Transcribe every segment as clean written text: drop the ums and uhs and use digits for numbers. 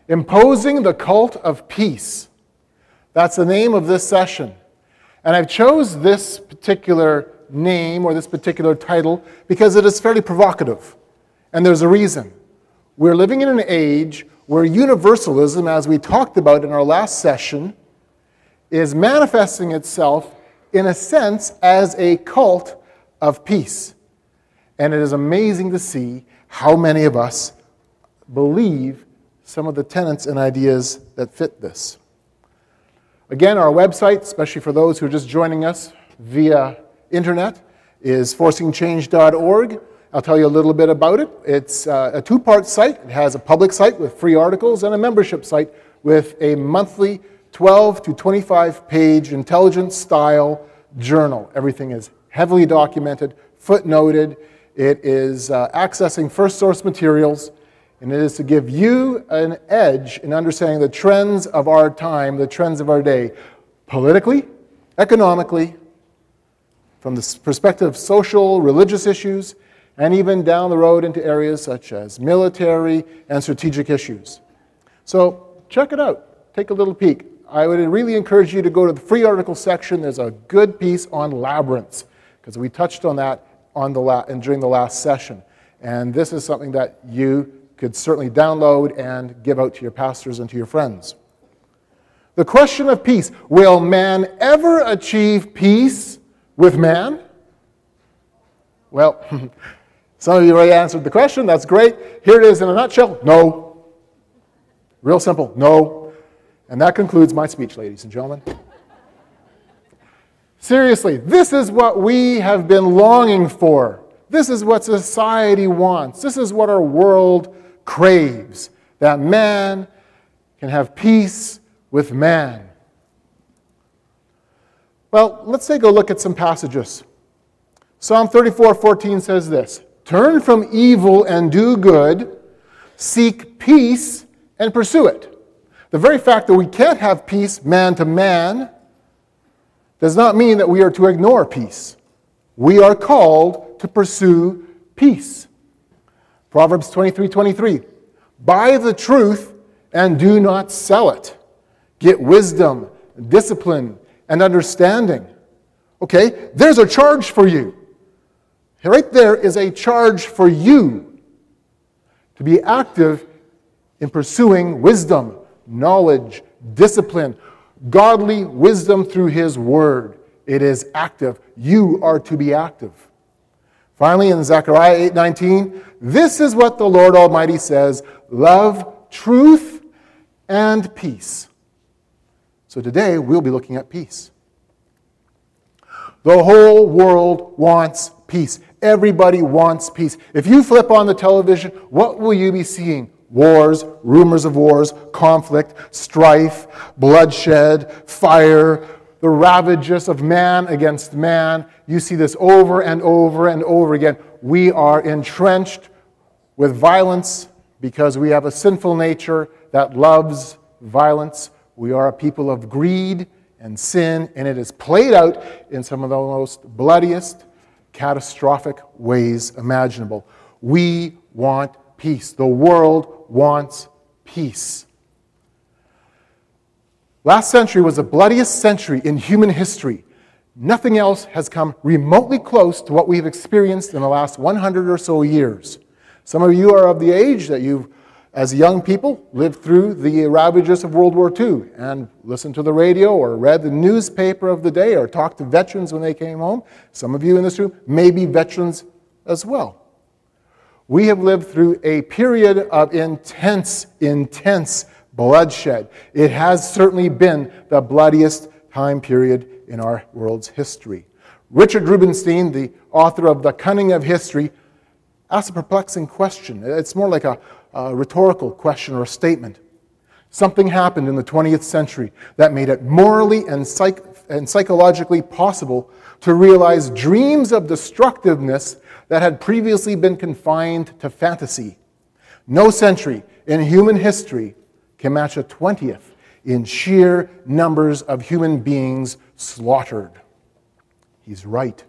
Imposing the Cult of Peace. That's the name of this session. And I've chose this particular name or this particular title because it is fairly provocative. And there's a reason. We're living in an age where universalism, as we talked about in our last session, is manifesting itself, in a sense, as a cult of peace. And it is amazing to see how many of us believe some of the tenets and ideas that fit this. Again, our website, especially for those who are just joining us via internet, is forcingchange.org. I'll tell you a little bit about it. It's a two-part site. It has a public site with free articles and a membership site with a monthly 12 to 25-page intelligence-style journal. Everything is heavily documented, footnoted. It is accessing first-source materials, and it is to give you an edge in understanding the trends of our time, the trends of our day, politically, economically, from the perspective of social, religious issues, and even down the road into areas such as military and strategic issues. So check it out. Take a little peek. I would really encourage you to go to the free article section. There's a good piece on labyrinths, because we touched on that during the last session. And this is something that you could certainly download and give out to your pastors and to your friends. The question of peace. Will man ever achieve peace with man? Well, some of you already answered the question. That's great. Here it is in a nutshell. No. Real simple. No. And that concludes my speech, ladies and gentlemen. Seriously, this is what we have been longing for. This is what society wants. This is what our world craves, that man can have peace with man. Well, let's take a look at some passages. Psalm 34:14 says this, "Turn from evil and do good, seek peace and pursue it." The very fact that we can't have peace man to man does not mean that we are to ignore peace. We are called to pursue peace. Proverbs 23:23, "Buy the truth and do not sell it. Get wisdom, discipline, and understanding." Okay, there's a charge for you. Right there is a charge for you to be active in pursuing wisdom, knowledge, discipline, godly wisdom through His Word. It is active. You are to be active. Finally, in Zechariah 8:19, "This is what the Lord Almighty says, love, truth, and peace." So today, we'll be looking at peace. The whole world wants peace. Everybody wants peace. If you flip on the television, what will you be seeing? Wars, rumors of wars, conflict, strife, bloodshed, fire, the ravages of man against man. You see this over and over and over again. We are entrenched with violence because we have a sinful nature that loves violence. We are a people of greed and sin, and it is played out in some of the most bloodiest, catastrophic ways imaginable. We want peace. The world wants peace. Last century was the bloodiest century in human history. Nothing else has come remotely close to what we've experienced in the last 100 or so years. Some of you are of the age that you've, as young people, lived through the ravages of World War II and listened to the radio or read the newspaper of the day or talked to veterans when they came home. Some of you in this room may be veterans as well. We have lived through a period of intense bloodshed. It has certainly been the bloodiest time period in our world's history. Richard Rubinstein, the author of The Cunning of History, asked a perplexing question. It's more like a rhetorical question or a statement. Something happened in the 20th century that made it morally and psychologically possible to realize dreams of destructiveness that had previously been confined to fantasy. No century in human history can match a 20th in sheer numbers of human beings slaughtered. He's right.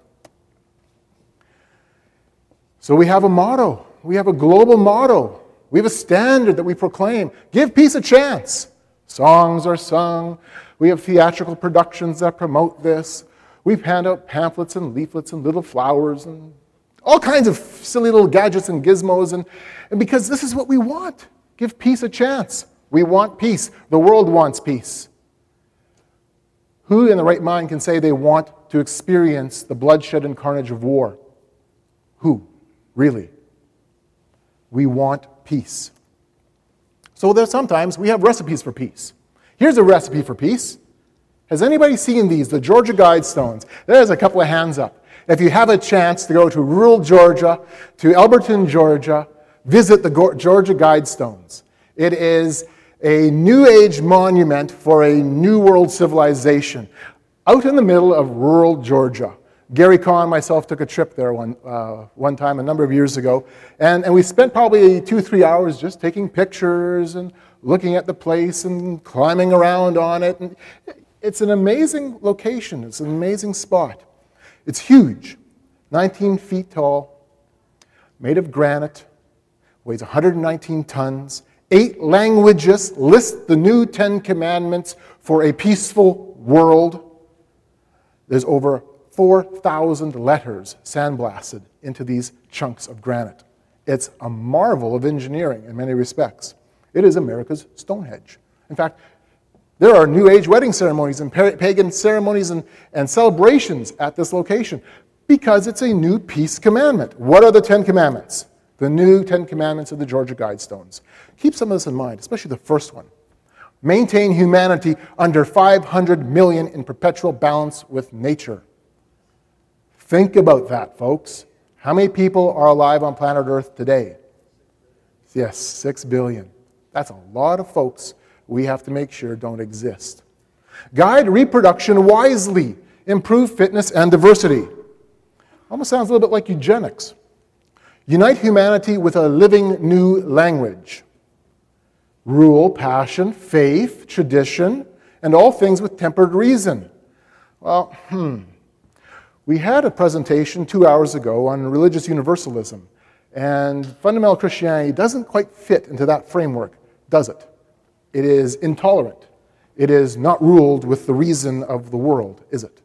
So we have a motto. We have a global motto We have a standard that we proclaim. Give peace a chance. Songs are sung. We have theatrical productions that promote this. We hand out pamphlets and leaflets and little flowers and all kinds of silly little gadgets and gizmos. And because this is what we want. Give peace a chance. We want peace. The world wants peace. Who in the right mind can say they want to experience the bloodshed and carnage of war? Who? Really? We want peace. So there's sometimes we have recipes for peace. Here's a recipe for peace. Has anybody seen these, the Georgia Guidestones? There's a couple of hands up. If you have a chance to go to rural Georgia, to Elberton, Georgia, visit the Georgia Guidestones. It is a New Age monument for a New World civilization out in the middle of rural Georgia. Gary Kahn and myself took a trip there one time a number of years ago, and we spent probably 2-3 hours just taking pictures and looking at the place and climbing around on it. And it's an amazing location. It's an amazing spot. It's huge, 19 feet tall, made of granite, weighs 119 tons. 8 languages list the new 10 commandments for a peaceful world. There's over 4,000 letters sandblasted into these chunks of granite. It's a marvel of engineering in many respects. It is America's Stonehenge. In fact, there are New Age wedding ceremonies and pagan ceremonies and celebrations at this location because it's a new peace commandment. What are the 10 commandments? The new 10 commandments of the Georgia Guidestones. Keep some of this in mind, especially the first one. Maintain humanity under 500 million in perpetual balance with nature. Think about that, folks. How many people are alive on planet Earth today? Yes, 6 billion. That's a lot of folks we have to make sure don't exist. Guide reproduction wisely. Improve fitness and diversity. Almost sounds a little bit like eugenics. Unite humanity with a living new language. Rule, passion, faith, tradition, and all things with tempered reason. Well, we had a presentation 2 hours ago on religious universalism, and fundamental Christianity doesn't quite fit into that framework, does it? It is intolerant. It is not ruled with the reason of the world, is it?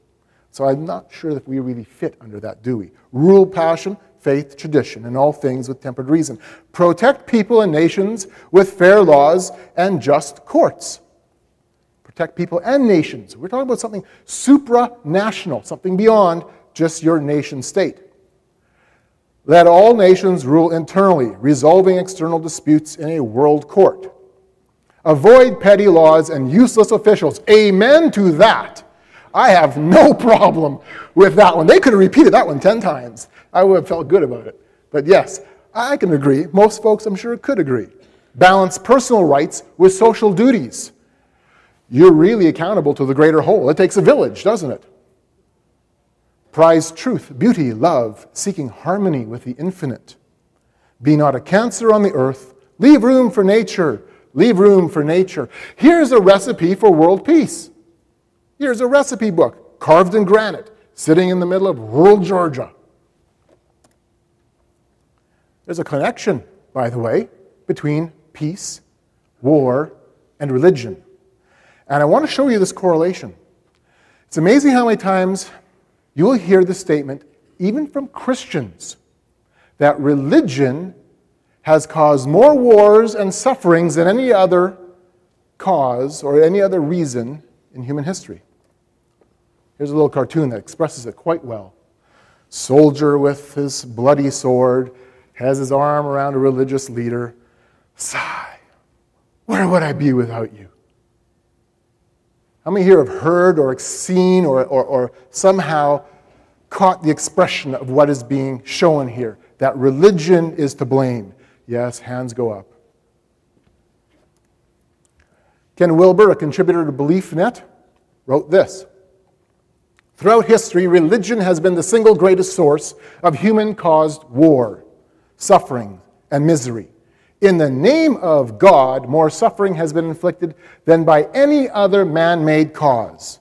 So I'm not sure that we really fit under that, do we? Rule, passion, faith, tradition, and all things with tempered reason. Protect people and nations with fair laws and just courts. Protect people and nations. We're talking about something supranational, something beyond just your nation state. Let all nations rule internally, resolving external disputes in a world court. Avoid petty laws and useless officials. Amen to that. I have no problem with that one. They could have repeated that one 10 times. I would have felt good about it. But yes, I can agree. Most folks, I'm sure, could agree. Balance personal rights with social duties. You're really accountable to the greater whole. It takes a village, doesn't it? Prize truth, beauty, love, seeking harmony with the infinite. Be not a cancer on the earth. Leave room for nature. Leave room for nature. Here's a recipe for world peace. Here's a recipe book, carved in granite, sitting in the middle of rural Georgia. There's a connection, by the way, between peace, war, and religion. And I want to show you this correlation. It's amazing how many times you will hear the statement, even from Christians, that religion has caused more wars and sufferings than any other cause or any other reason in human history. Here's a little cartoon that expresses it quite well. Soldier with his bloody sword has his arm around a religious leader. Sigh, where would I be without you? How many here have heard or seen or somehow caught the expression of what is being shown here? That religion is to blame. Yes, hands go up. Ken Wilber, a contributor to BeliefNet, wrote this. Throughout history, religion has been the single greatest source of human-caused war, suffering, and misery. In the name of God, more suffering has been inflicted than by any other man-made cause.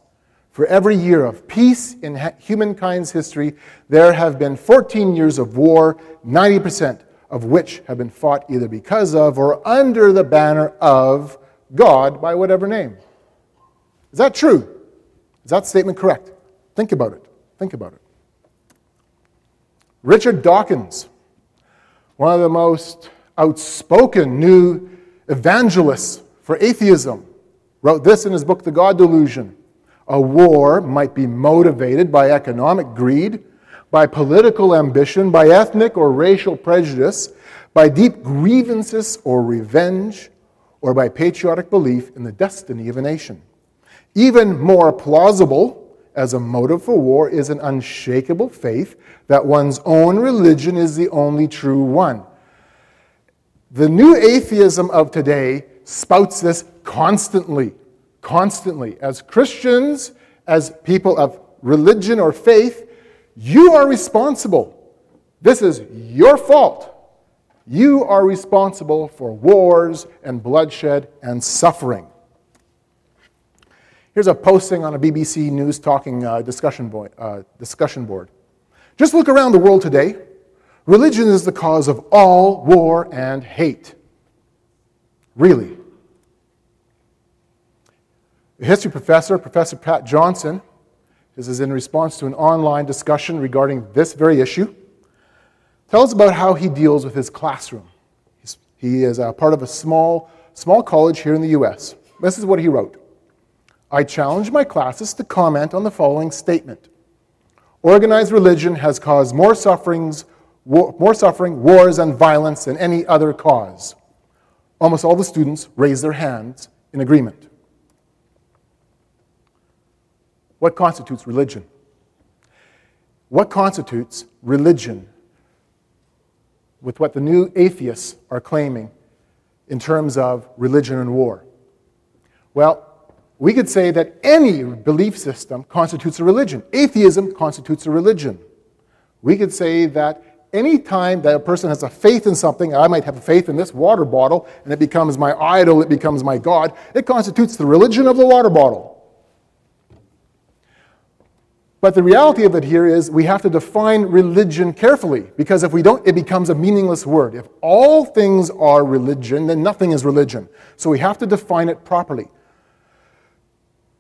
For every year of peace in humankind's history, there have been 14 years of war, 90% of which have been fought either because of or under the banner of God by whatever name. Is that true? Is that statement correct? Think about it. Think about it. Richard Dawkins, one of the most outspoken new evangelists for atheism, wrote this in his book, The God Delusion. A war might be motivated by economic greed, by political ambition, by ethnic or racial prejudice, by deep grievances or revenge, or by patriotic belief in the destiny of a nation. Even more plausible as a motive for war is an unshakable faith that one's own religion is the only true one. The new atheism of today spouts this constantly. As Christians, as people of religion or faith, you are responsible. This is your fault. You are responsible for wars and bloodshed and suffering. Here's a posting on a BBC News Talking discussion board. Just look around the world today. Religion is the cause of all war and hate. Really. A history professor, Professor Pat Johnson, this is in response to an online discussion regarding this very issue, tells about how he deals with his classroom. He is a part of a small college here in the U.S. This is what he wrote. I challenge my classes to comment on the following statement. Organized religion has caused more suffering, wars, and violence than any other cause. Almost all the students raise their hands in agreement. What constitutes religion? What constitutes religion with what the new atheists are claiming in terms of religion and war? Well, we could say that any belief system constitutes a religion. Atheism constitutes a religion. We could say that any time that a person has a faith in something, I might have a faith in this water bottle, and it becomes my idol, it becomes my God, it constitutes the religion of the water bottle. But the reality of it here is we have to define religion carefully, because if we don't, it becomes a meaningless word. If all things are religion, then nothing is religion. So we have to define it properly.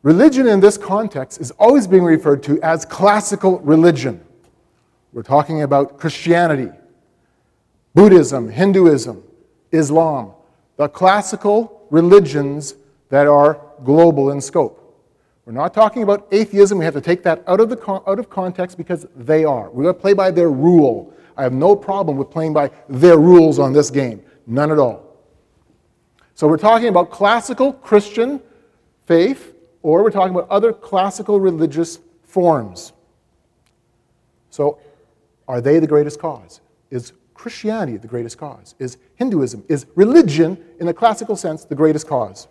Religion in this context is always being referred to as classical religion. We're talking about Christianity, Buddhism, Hinduism, Islam, the classical religions that are global in scope. We're not talking about atheism. We have to take that out of context because they are. We're going to play by their rule. I have no problem with playing by their rules on this game. None at all. So we're talking about classical Christian faith, or we're talking about other classical religious forms. So are they the greatest cause? Is Christianity the greatest cause? Is Hinduism, is religion in the classical sense the greatest cause?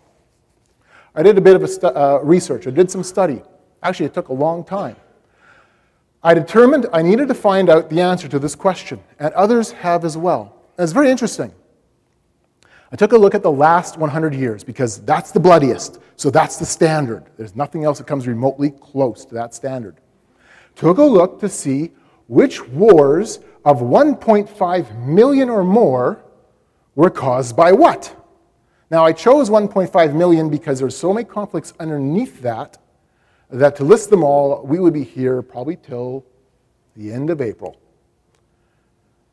I did a bit of research. I did some study. Actually, it took a long time. I determined I needed to find out the answer to this question, and others have as well. And it's very interesting. I took a look at the last 100 years because that's the bloodiest, so that's the standard. There's nothing else that comes remotely close to that standard. Took a look to see which wars of 1.5 million or more were caused by what. Now, I chose 1.5 million because there's so many conflicts underneath that to list them all, we would be here probably till the end of April.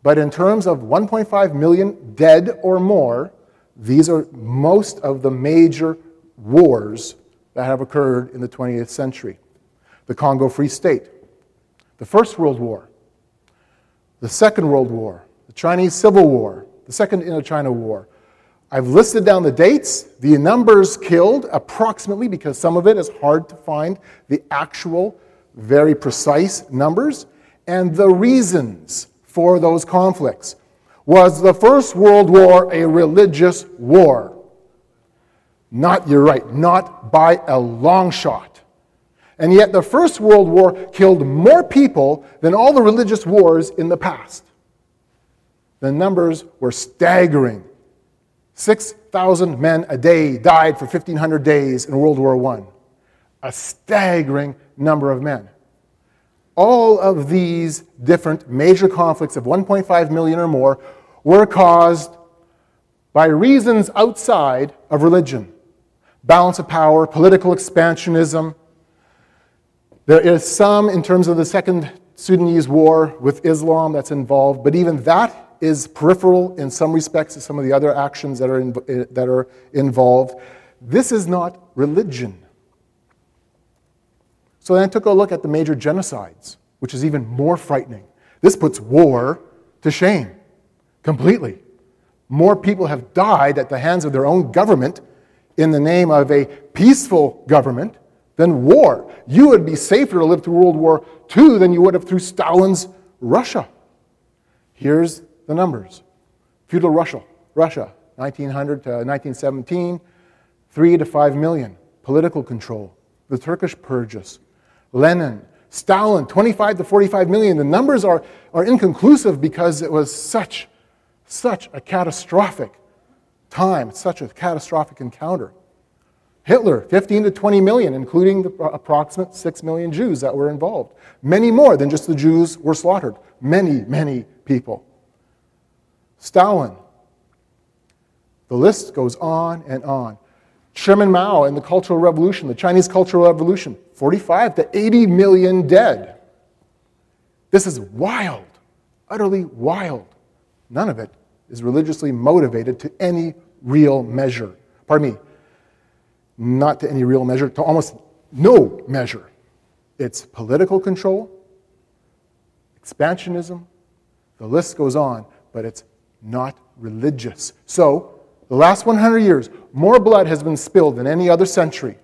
But in terms of 1.5 million dead or more, these are most of the major wars that have occurred in the 20th century. The Congo Free State, the First World War, the Second World War, the Chinese Civil War, the Second Indochina War. I've listed down the dates, the numbers killed approximately, because some of it is hard to find the actual, very precise numbers, and the reasons for those conflicts. Was the First World War a religious war? Not, you're right, not by a long shot. And yet the First World War killed more people than all the religious wars in the past. The numbers were staggering. 6,000 men a day died for 1,500 days in World War I. A staggering number of men. All of these different major conflicts of 1.5 million or more were caused by reasons outside of religion. Balance of power, political expansionism. There is some in terms of the Second Sudanese War with Islam that's involved, but even that is peripheral in some respects to some of the other actions that are involved. This is not religion. So then I took a look at the major genocides, which is even more frightening. This puts war to shame completely. More people have died at the hands of their own government in the name of a peaceful government than war. You would be safer to live through World War II than you would have through Stalin's Russia. Here's the numbers. Feudal Russia, 1900 to 1917, 3 to 5 million. Political control. The Turkish purges. Lenin, Stalin, 25 to 45 million. The numbers are inconclusive because it was such a catastrophic time, such a catastrophic encounter. Hitler, 15 to 20 million, including the approximate 6 million Jews that were involved. Many more than just the Jews were slaughtered. Many, many people. Stalin. The list goes on and on. Chairman Mao and the Cultural Revolution, the Chinese Cultural Revolution, 45 to 80 million dead. This is wild, utterly wild. None of it is religiously motivated to any real measure. Pardon me, not to any real measure, to almost no measure. It's political control, expansionism, the list goes on, but it's not religious. So, the last 100 years, more blood has been spilled than any other century.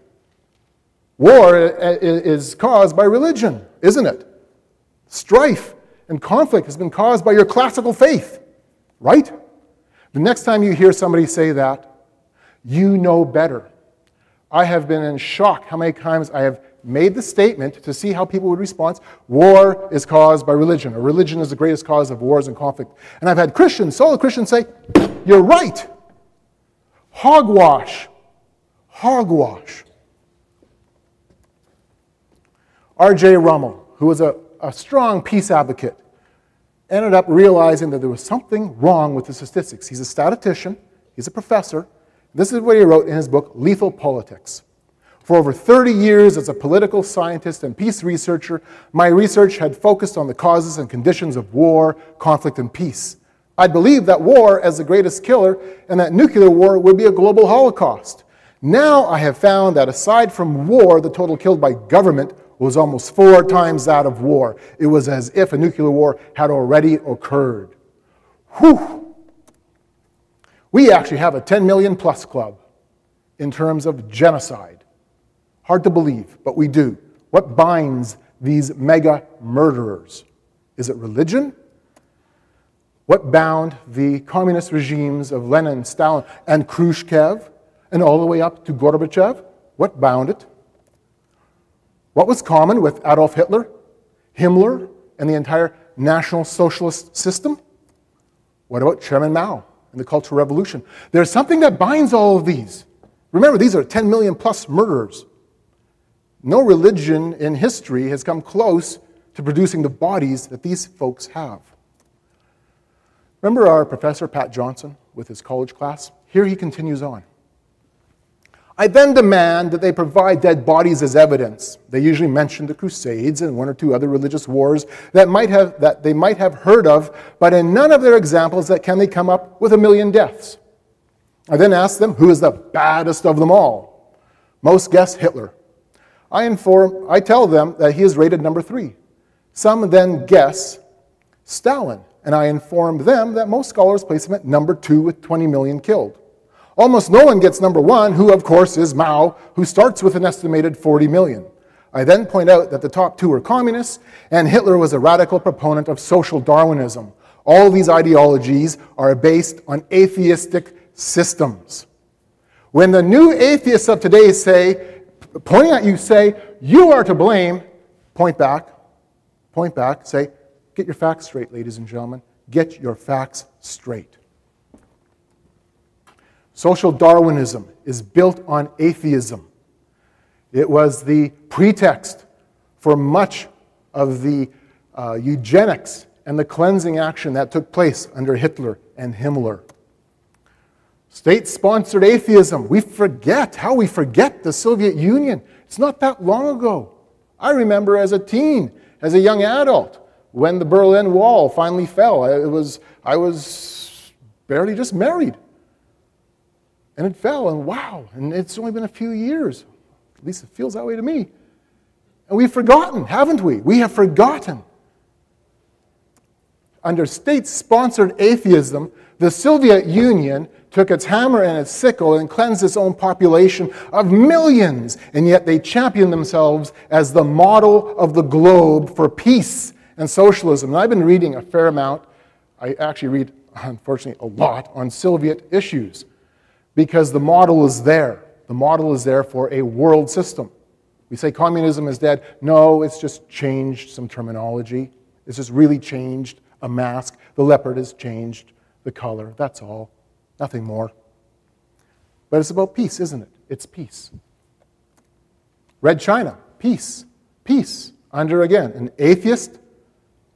War is caused by religion, isn't it? Strife and conflict has been caused by your classical faith, right? The next time you hear somebody say that, you know better. I have been in shock how many times I have made the statement to see how people would respond. War is caused by religion, or religion is the greatest cause of wars and conflict. And I've had Christians, solid Christians say, you're right. Hogwash. Hogwash. R.J. Rummel, who was a strong peace advocate, ended up realizing that there was something wrong with the statistics. He's a statistician. He's a professor. This is what he wrote in his book, Lethal Politics. For over 30 years as a political scientist and peace researcher, my research had focused on the causes and conditions of war, conflict, and peace. I believed that war as the greatest killer and that nuclear war would be a global holocaust. Now I have found that aside from war, the total killed by government was almost 4 times that of war. It was as if a nuclear war had already occurred. Whew! We actually have a 10 million plus club in terms of genocide. Hard to believe, but we do. What binds these mega murderers? Is it religion? What bound the communist regimes of Lenin, Stalin, and Khrushchev, and all the way up to Gorbachev? What bound it? What was common with Adolf Hitler, Himmler, and the entire National Socialist system? What about Chairman Mao and the Cultural Revolution? There's something that binds all of these. Remember, these are 10 million plus murderers. No religion in history has come close to producing the bodies that these folks have. Remember our professor, Pat Johnson, with his college class? Here he continues on. I then demand that they provide dead bodies as evidence. They usually mention the Crusades and 1 or 2 other religious wars that they might have heard of, but in none of their examples can they come up with 1 million deaths. I then ask them, who is the baddest of them all? Most guess Hitler. I tell them that he is rated number 3. Some then guess Stalin, and I inform them that most scholars place him at number 2 with 20 million killed. Almost no one gets number 1, who of course is Mao, who starts with an estimated 40 million. I then point out that the top 2 are communists, and Hitler was a radical proponent of social Darwinism. All these ideologies are based on atheistic systems. When the new atheists of today say, pointing at you, say, you are to blame, point back, say, get your facts straight, ladies and gentlemen. Get your facts straight. Social Darwinism is built on atheism. It was the pretext for much of the eugenics and the cleansing action that took place under Hitler and Himmler. State-sponsored atheism. We forget the Soviet Union. It's not that long ago. I remember as a teen, as a young adult, when the Berlin Wall finally fell. I was barely just married. And it fell, and wow, and it's only been a few years. At least it feels that way to me. And we've forgotten, haven't we? We have forgotten. Under state-sponsored atheism, the Soviet Union took its hammer and its sickle and cleansed its own population of millions, and yet they championed themselves as the model of the globe for peace and socialism. And I've been reading a fair amount. I actually read, unfortunately, a lot on Soviet issues because the model is there. The model is there for a world system. We say communism is dead. No, it's just changed some terminology. It's just really changed a mask. The leopard has changed the color. That's all. Nothing more. But it's about peace, isn't it? It's peace. Red China, peace. Peace under, again, an atheist,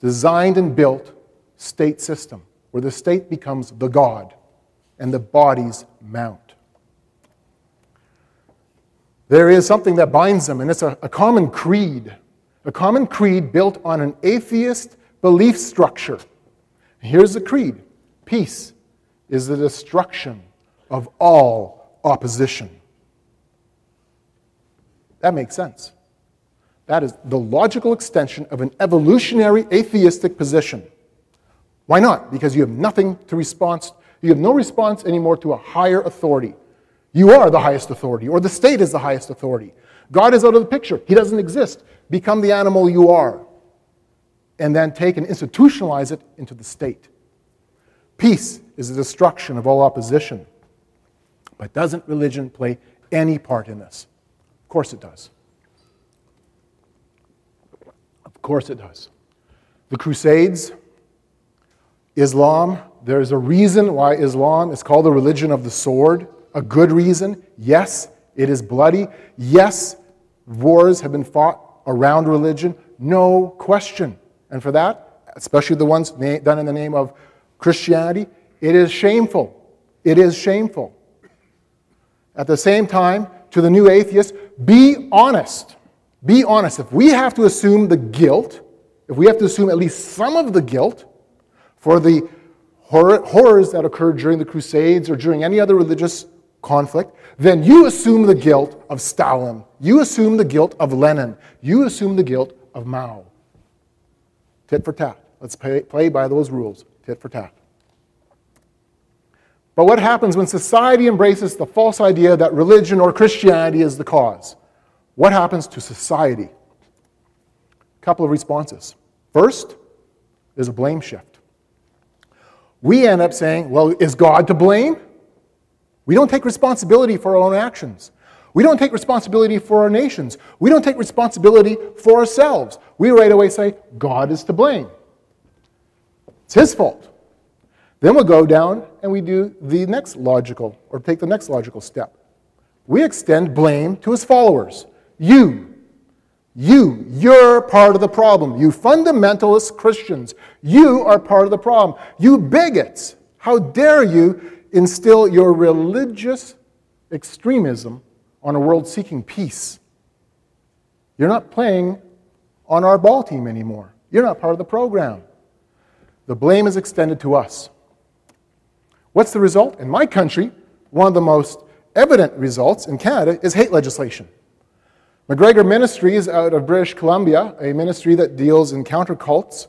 designed and built state system where the state becomes the god and the bodies mount. There is something that binds them, and it's a common creed built on an atheist belief structure. Here's the creed. Peace is the destruction of all opposition. That makes sense. That is the logical extension of an evolutionary atheistic position. Why not? Because you have nothing to respond. You have no response anymore to a higher authority. You are the highest authority, or the state is the highest authority. God is out of the picture. He doesn't exist. Become the animal you are. And then take and institutionalize it into the state. Peace is the destruction of all opposition. But doesn't religion play any part in this? Of course it does. Of course it does. The Crusades, Islam, there's a reason why Islam is called the religion of the sword. A good reason. Yes, it is bloody. Yes, wars have been fought around religion. No question. And for that, especially the ones done in the name of Christianity, it is shameful. It is shameful. At the same time, to the new atheists, be honest. Be honest. If we have to assume the guilt, if we have to assume at least some of the guilt for the horrors that occurred during the Crusades or during any other religious conflict, then you assume the guilt of Stalin. You assume the guilt of Lenin. You assume the guilt of Mao. Tit for tat. Let's play by those rules. Tit for tat. But what happens when society embraces the false idea that religion or Christianity is the cause? What happens to society? A couple of responses. First, there's a blame shift. We end up saying, well, is God to blame? We don't take responsibility for our own actions. We don't take responsibility for our nations. We don't take responsibility for ourselves. We right away say, God is to blame. It's his fault. Then we'll go down and we do the next logical, or take the next logical step. We extend blame to his followers. You're part of the problem. You fundamentalist Christians, you are part of the problem. You bigots, how dare you instill your religious extremism on a world seeking peace? You're not playing on our ball team anymore. You're not part of the program. The blame is extended to us. What's the result? In my country, one of the most evident results in Canada is hate legislation. McGregor Ministries out of British Columbia, a ministry that deals in counter-cults,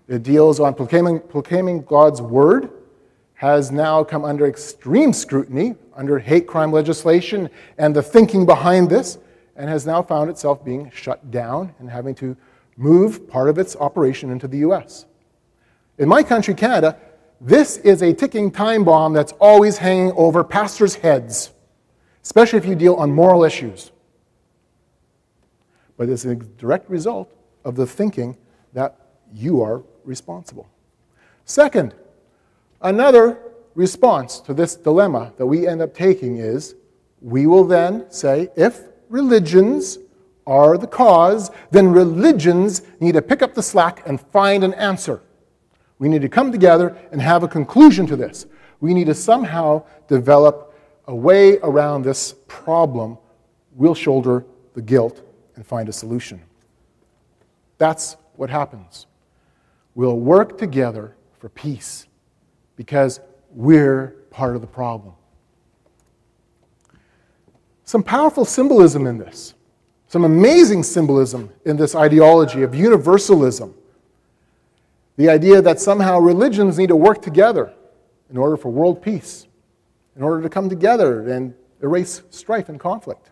it deals on proclaiming God's word, has now come under extreme scrutiny, under hate crime legislation and the thinking behind this, and has now found itself being shut down and having to move part of its operation into the US. In my country, Canada, this is a ticking time bomb that's always hanging over pastors' heads, especially if you deal on moral issues. But it's a direct result of the thinking that you are responsible. Second, another response to this dilemma that we end up taking is, we will then say, if religions are the cause, then religions need to pick up the slack and find an answer. We need to come together and have a conclusion to this. We need to somehow develop a way around this problem. We'll shoulder the guilt and find a solution. That's what happens. We'll work together for peace because we're part of the problem. Some powerful symbolism in this. Some amazing symbolism in this ideology of universalism. The idea that somehow religions need to work together in order for world peace, in order to come together and erase strife and conflict.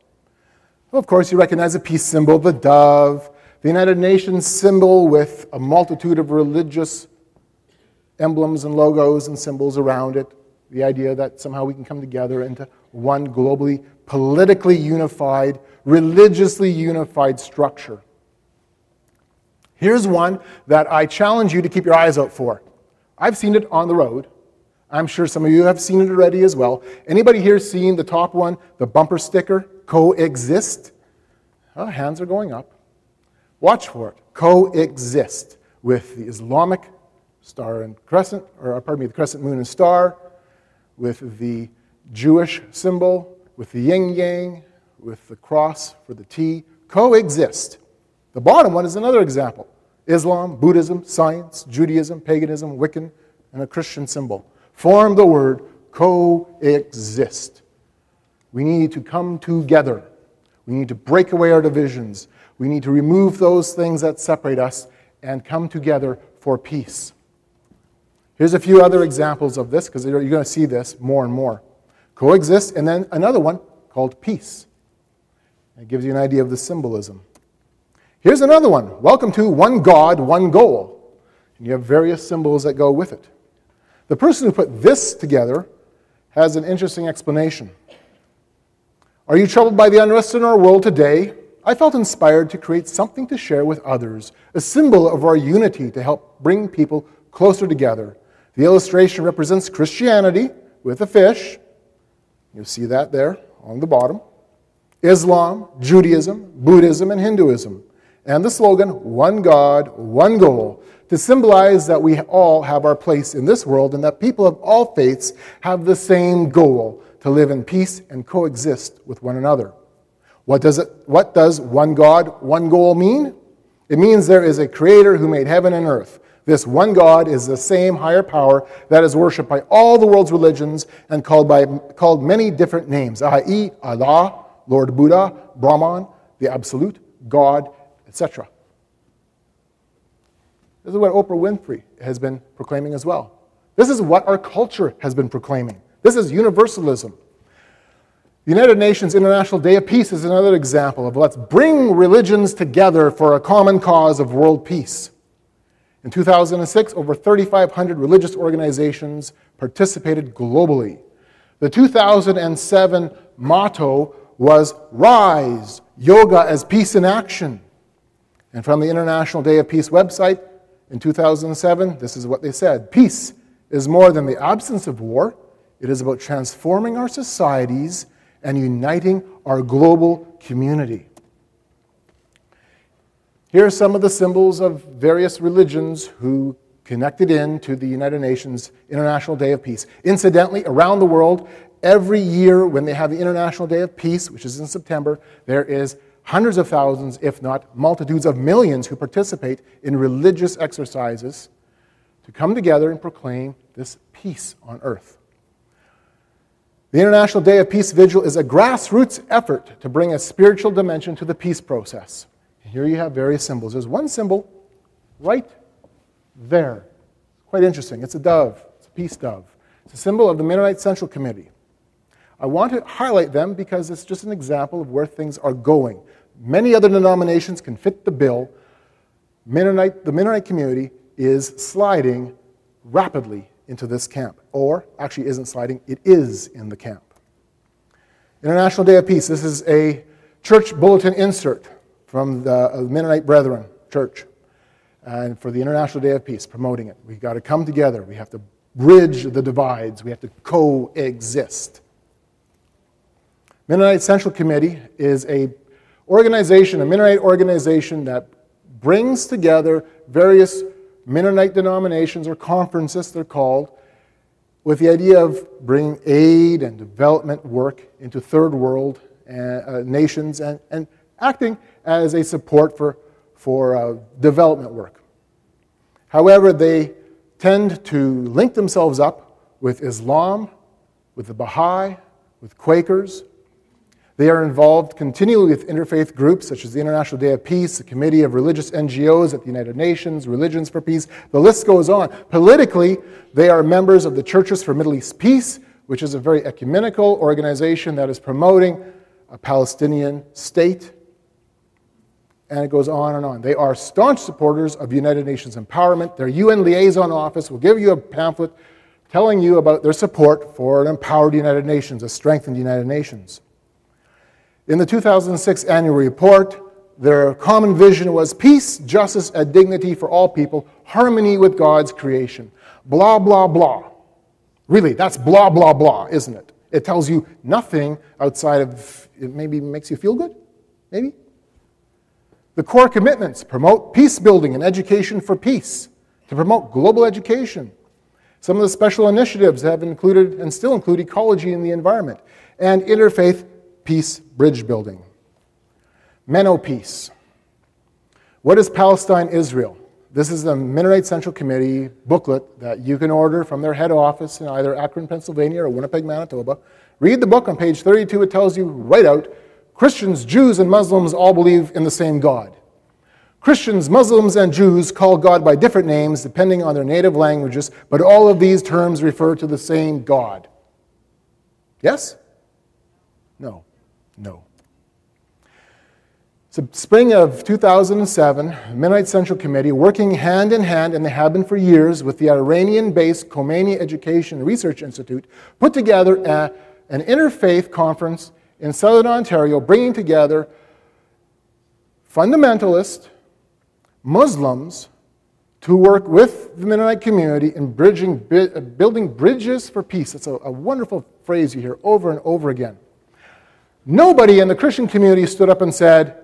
Well, of course, you recognize the peace symbol, the dove, the United Nations symbol with a multitude of religious emblems and logos and symbols around it. The idea that somehow we can come together into one globally, politically unified, religiously unified structure. Here's one that I challenge you to keep your eyes out for. I've seen it on the road. I'm sure some of you have seen it already as well. Anybody here seen the top one, the bumper sticker, coexist? Oh, hands are going up. Watch for it. Coexist with the Islamic star and crescent, or pardon me, the crescent moon and star, with the Jewish symbol, with the yin-yang, with the cross for the T. Coexist. The bottom one is another example. Islam, Buddhism, science, Judaism, paganism, Wiccan, and a Christian symbol. Form the word coexist. We need to come together. We need to break away our divisions. We need to remove those things that separate us and come together for peace. Here's a few other examples of this, because you're going to see this more and more. Coexist, and then another one called peace. It gives you an idea of the symbolism. Here's another one. Welcome to one God, one goal. And you have various symbols that go with it. The person who put this together has an interesting explanation. Are you troubled by the unrest in our world today? I felt inspired to create something to share with others, a symbol of our unity to help bring people closer together. The illustration represents Christianity with a fish. You'll see that there on the bottom. Islam, Judaism, Buddhism, and Hinduism. And the slogan, one God, one goal, to symbolize that we all have our place in this world and that people of all faiths have the same goal, to live in peace and coexist with one another. What does one God, one goal mean? It means there is a creator who made heaven and earth. This one God is the same higher power that is worshipped by all the world's religions and called many different names, i.e. Allah, Lord Buddha, Brahman, the Absolute, God, etc. This is what Oprah Winfrey has been proclaiming as well. This is what our culture has been proclaiming. This is universalism. The United Nations International Day of Peace is another example of let's bring religions together for a common cause of world peace. In 2006, over 3,500 religious organizations participated globally. The 2007 motto was Rise, Yoga as Peace in Action. And from the International Day of Peace website in 2007, this is what they said. Peace is more than the absence of war. It is about transforming our societies and uniting our global community. Here are some of the symbols of various religions who connected in to the United Nations International Day of Peace. Incidentally, around the world, every year when they have the International Day of Peace, which is in September, there is hundreds of thousands, if not multitudes of millions, who participate in religious exercises to come together and proclaim this peace on earth. The International Day of Peace Vigil is a grassroots effort to bring a spiritual dimension to the peace process. Here you have various symbols. There's one symbol right there. Quite interesting. It's a dove. It's a peace dove. It's a symbol of the Mennonite Central Committee. I want to highlight them because it's just an example of where things are going. Many other denominations can fit the bill. The Mennonite community is sliding rapidly into this camp. Or, actually isn't sliding, it is in the camp. International Day of Peace. This is a church bulletin insert from the Mennonite Brethren Church, and for the International Day of Peace, promoting it. We've got to come together. We have to bridge the divides. We have to coexist. Mennonite Central Committee is a Mennonite organization that brings together various Mennonite denominations, or conferences they're called, with the idea of bringing aid and development work into third world nations and acting as a support for development work. However, they tend to link themselves up with Islam, with the Baha'i, with Quakers. They are involved continually with interfaith groups such as the International Day of Peace, the Committee of Religious NGOs at the United Nations, Religions for Peace. The list goes on. Politically, they are members of the Churches for Middle East Peace, which is a very ecumenical organization that is promoting a Palestinian state. And it goes on and on. They are staunch supporters of United Nations empowerment. Their UN liaison office will give you a pamphlet telling you about their support for an empowered United Nations, a strengthened United Nations. In the 2006 annual report, their common vision was peace, justice, and dignity for all people, harmony with God's creation. Blah, blah, blah. Really, that's blah, blah, blah, isn't it? It tells you nothing outside of, it maybe makes you feel good, maybe? The core commitments: promote peace building and education for peace, to promote global education. Some of the special initiatives have included and still include ecology and the environment, and interfaith peace bridge building. Menno Peace. What is Palestine-Israel? This is the Mennonite Central Committee booklet that you can order from their head office in either Akron, Pennsylvania or Winnipeg, Manitoba. Read the book on page 32. It tells you right out, Christians, Jews, and Muslims all believe in the same God. Christians, Muslims, and Jews call God by different names depending on their native languages, but all of these terms refer to the same God. Yes? No. No. So spring of 2007, the Mennonite Central Committee, working hand in hand, and they have been for years, with the Iranian-based Khomeini Education Research Institute, put together an interfaith conference in Southern Ontario, bringing together fundamentalist Muslims to work with the Mennonite community in building bridges for peace. It's a wonderful phrase you hear over and over again. Nobody in the Christian community stood up and said,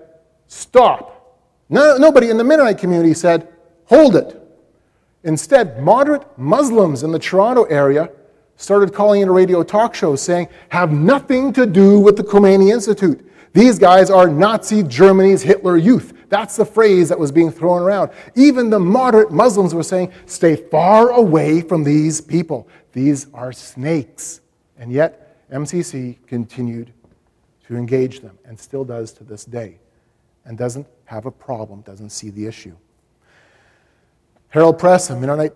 stop. Nobody in the Mennonite community said, hold it. Instead, moderate Muslims in the Toronto area started calling in radio talk shows saying, have nothing to do with the Khomeini Institute. These guys are Nazi Germany's Hitler Youth. That's the phrase that was being thrown around. Even the moderate Muslims were saying, stay far away from these people. These are snakes. And yet, MCC continued to engage them, and still does to this day, and doesn't have a problem, doesn't see the issue. Herald Press, a Mennonite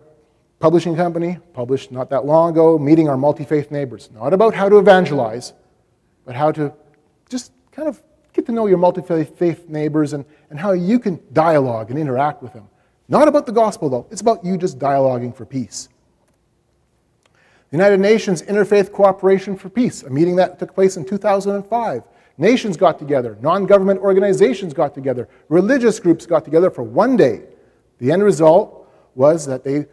publishing company, published not that long ago, Meeting Our Multi-Faith Neighbors. Not about how to evangelize, but how to just kind of get to know your multi-faith neighbors and how you can dialogue and interact with them. Not about the gospel, though. It's about you just dialoguing for peace. The United Nations Interfaith Cooperation for Peace, a meeting that took place in 2005. Nations got together, non-government organizations got together, religious groups got together for one day. The end result was that they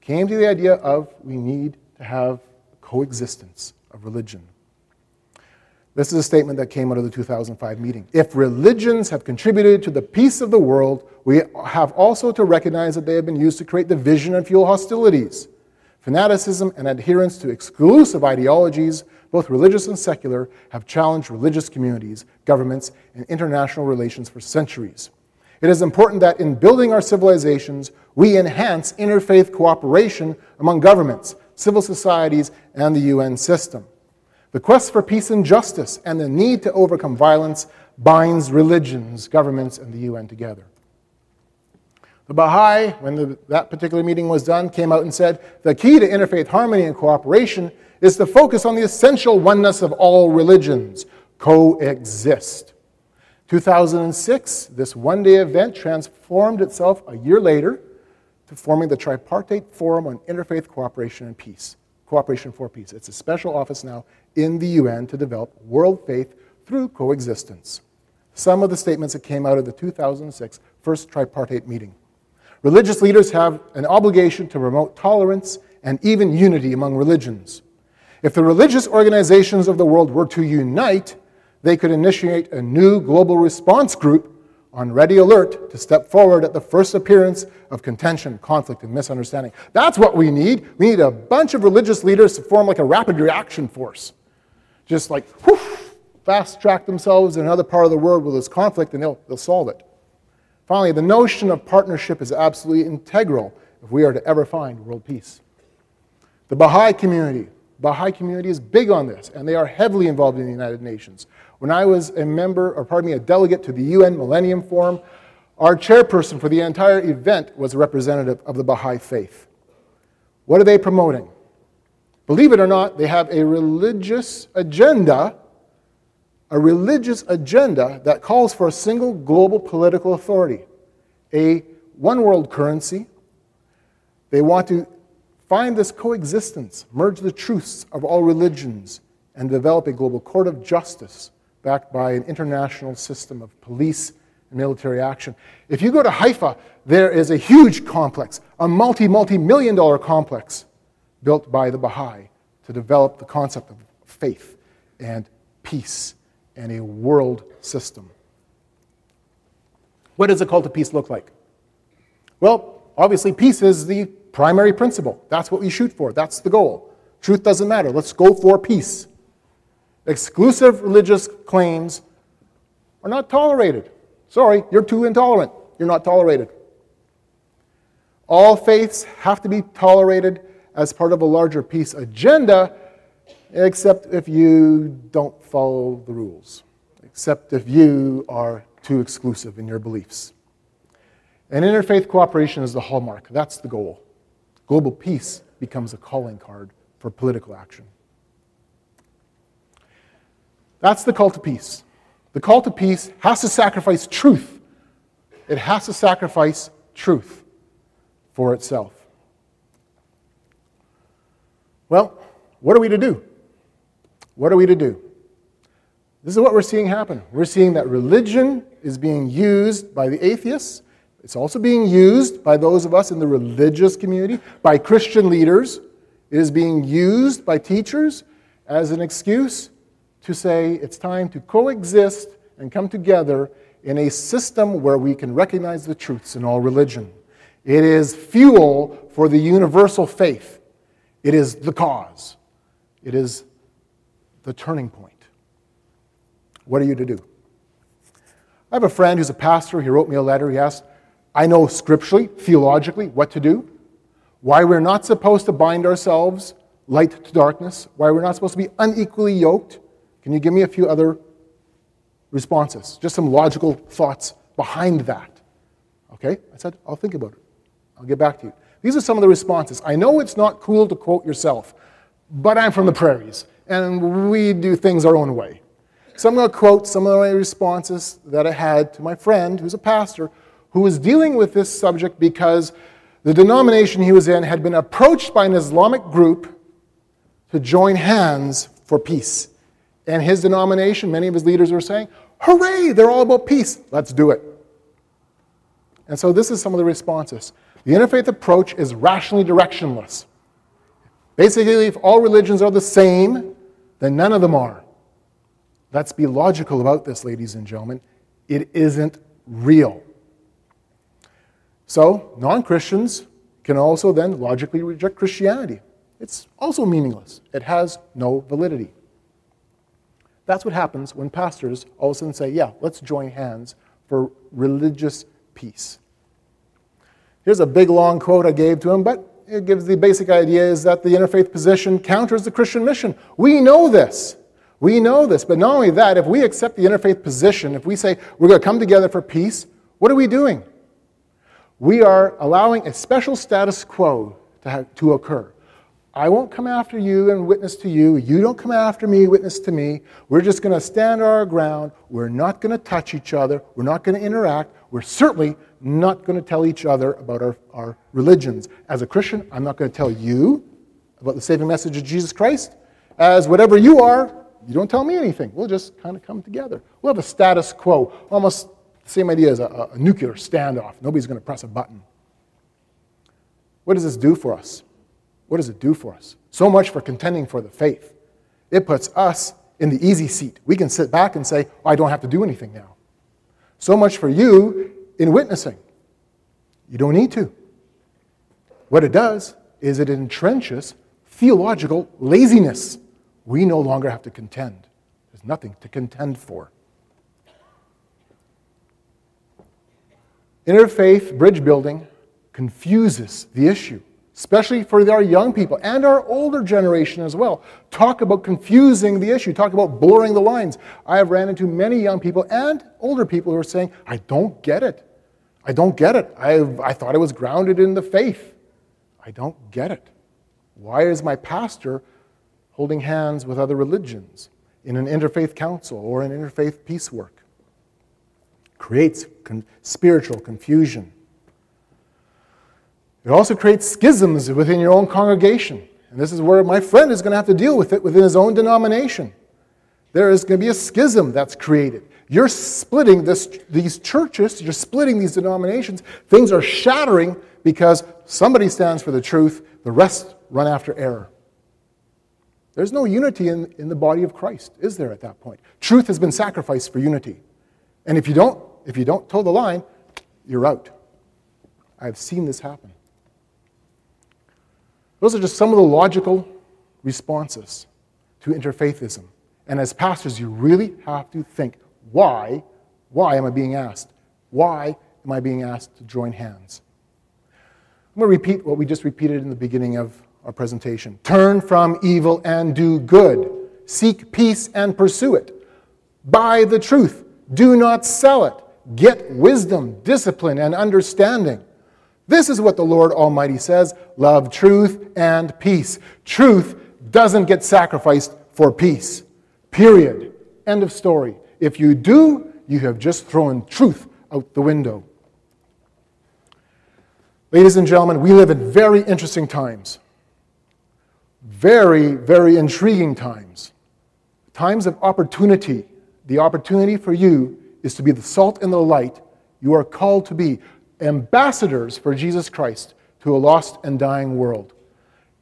came to the idea of we need to have coexistence of religion. This is a statement that came out of the 2005 meeting. If religions have contributed to the peace of the world, we have also to recognize that they have been used to create division and fuel hostilities. Fanaticism and adherence to exclusive ideologies, both religious and secular, have challenged religious communities, governments, and international relations for centuries. It is important that in building our civilizations, we enhance interfaith cooperation among governments, civil societies, and the UN system. The quest for peace and justice and the need to overcome violence binds religions, governments, and the UN together. The Baha'i, when that particular meeting was done, came out and said, the key to interfaith harmony and cooperation is to focus on the essential oneness of all religions, coexist. 2006, this one-day event transformed itself a year later to forming the Tripartite Forum on Interfaith Cooperation and Peace, Cooperation for Peace. It's a special office now in the UN to develop world faith through coexistence. Some of the statements that came out of the 2006 first tripartite meeting. Religious leaders have an obligation to promote tolerance and even unity among religions. If the religious organizations of the world were to unite, they could initiate a new global response group on ready alert to step forward at the first appearance of contention, conflict, and misunderstanding. That's what we need. We need a bunch of religious leaders to form like a rapid reaction force. Just like, fast track themselves in another part of the world where there's conflict, and they'll solve it. Finally, the notion of partnership is absolutely integral if we are to ever find world peace. The Baha'i community is big on this, and they are heavily involved in the United Nations. When I was a delegate to the UN Millennium Forum, our chairperson for the entire event was a representative of the Baha'i faith. What are they promoting? Believe it or not, they have a religious agenda that calls for a single global political authority, a one world currency. They want to find this coexistence, merge the truths of all religions, and develop a global court of justice backed by an international system of police and military action. If you go to Haifa, there is a huge complex, a multi-million-dollar complex built by the Baha'i to develop the concept of faith and peace and a world system. What does a cult of peace look like? Well, obviously peace is the primary principle. That's what we shoot for. That's the goal. Truth doesn't matter. Let's go for peace. Exclusive religious claims are not tolerated. Sorry, you're too intolerant. You're not tolerated. All faiths have to be tolerated as part of a larger peace agenda, except if you don't follow the rules, except if you are too exclusive in your beliefs. And interfaith cooperation is the hallmark. That's the goal. Global peace becomes a calling card for political action. That's the cult of peace. The cult of peace has to sacrifice truth. It has to sacrifice truth for itself. Well, what are we to do? What are we to do? This is what we're seeing happen. We're seeing that religion is being used by the atheists. It's also being used by those of us in the religious community, by Christian leaders. It is being used by teachers as an excuse to say it's time to coexist and come together in a system where we can recognize the truths in all religion. It is fuel for the universal faith. It is the cause. It is the turning point. What are you to do? I have a friend who's a pastor. He wrote me a letter. He asked, I know scripturally, theologically, what to do, why we're not supposed to bind ourselves light to darkness, why we're not supposed to be unequally yoked. Can you give me a few other responses? Just some logical thoughts behind that. Okay? I said, I'll think about it. I'll get back to you. These are some of the responses. I know it's not cool to quote yourself, but I'm from the prairies, and we do things our own way. So I'm going to quote some of my responses that I had to my friend, who's a pastor, who was dealing with this subject because the denomination he was in had been approached by an Islamic group to join hands for peace. And his denomination, many of his leaders were saying, hooray, they're all about peace. Let's do it. And so this is some of the responses. The interfaith approach is rationally directionless. Basically, if all religions are the same, then none of them are. Let's be logical about this, ladies and gentlemen. It isn't real. So, non-Christians can also then logically reject Christianity. It's also meaningless. It has no validity. That's what happens when pastors all of a sudden say, yeah, let's join hands for religious peace. Here's a big, long quote I gave to him, but it gives the basic idea is that the interfaith position counters the Christian mission. We know this. We know this. But not only that, if we accept the interfaith position, if we say we're going to come together for peace, what are we doing? We are allowing a special status quo to occur. I won't come after you and witness to you. You don't come after me, witness to me. We're just going to stand our ground. We're not going to touch each other. We're not going to interact. We're certainly not going to tell each other about our religions. As a Christian, I'm not going to tell you about the saving message of Jesus Christ. As whatever you are, you don't tell me anything. We'll just kind of come together. We'll have a status quo, almost the same idea as a nuclear standoff. Nobody's going to press a button. What does this do for us? What does it do for us? So much for contending for the faith. It puts us in the easy seat. We can sit back and say, oh, I don't have to do anything now. So much for you in witnessing. You don't need to. What it does is it entrenches theological laziness. We no longer have to contend. There's nothing to contend for. Interfaith bridge building confuses the issue, especially for our young people and our older generation as well. Talk about confusing the issue. Talk about blurring the lines. I have ran into many young people and older people who are saying, I don't get it. I don't get it. I thought I was grounded in the faith. I don't get it. Why is my pastor holding hands with other religions in an interfaith council or an interfaith peace work? Creates spiritual confusion. It also creates schisms within your own congregation. And this is where my friend is going to have to deal with it within his own denomination. There is going to be a schism that's created. You're splitting these churches, you're splitting these denominations. Things are shattering because somebody stands for the truth, the rest run after error. There's no unity in the body of Christ, is there, at that point? Truth has been sacrificed for unity. And if you don't toe the line, you're out. I've seen this happen. Those are just some of the logical responses to interfaithism. And as pastors, you really have to think, why am I being asked? Why am I being asked to join hands? I'm going to repeat what we just repeated in the beginning of our presentation. Turn from evil and do good. Seek peace and pursue it. Buy the truth. Do not sell it. Get wisdom, discipline, and understanding. This is what the Lord Almighty says. Love truth and peace. Truth doesn't get sacrificed for peace. Period. End of story. If you do, you have just thrown truth out the window. Ladies and gentlemen, we live in very interesting times. Very, very intriguing times. Times of opportunity. The opportunity for you is to be the salt and the light. You are called to be ambassadors for Jesus Christ to a lost and dying world.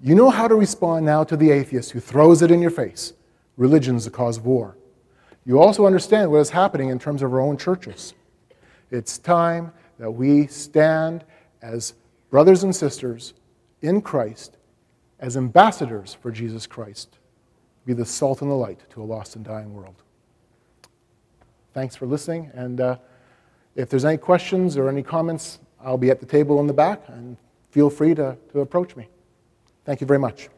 You know how to respond now to the atheist who throws it in your face. Religion is the cause of war. You also understand what is happening in terms of our own churches. It's time that we stand as brothers and sisters in Christ, as ambassadors for Jesus Christ, be the salt and the light to a lost and dying world. Thanks for listening, and if there's any questions or any comments, I'll be at the table in the back, and feel free to approach me. Thank you very much.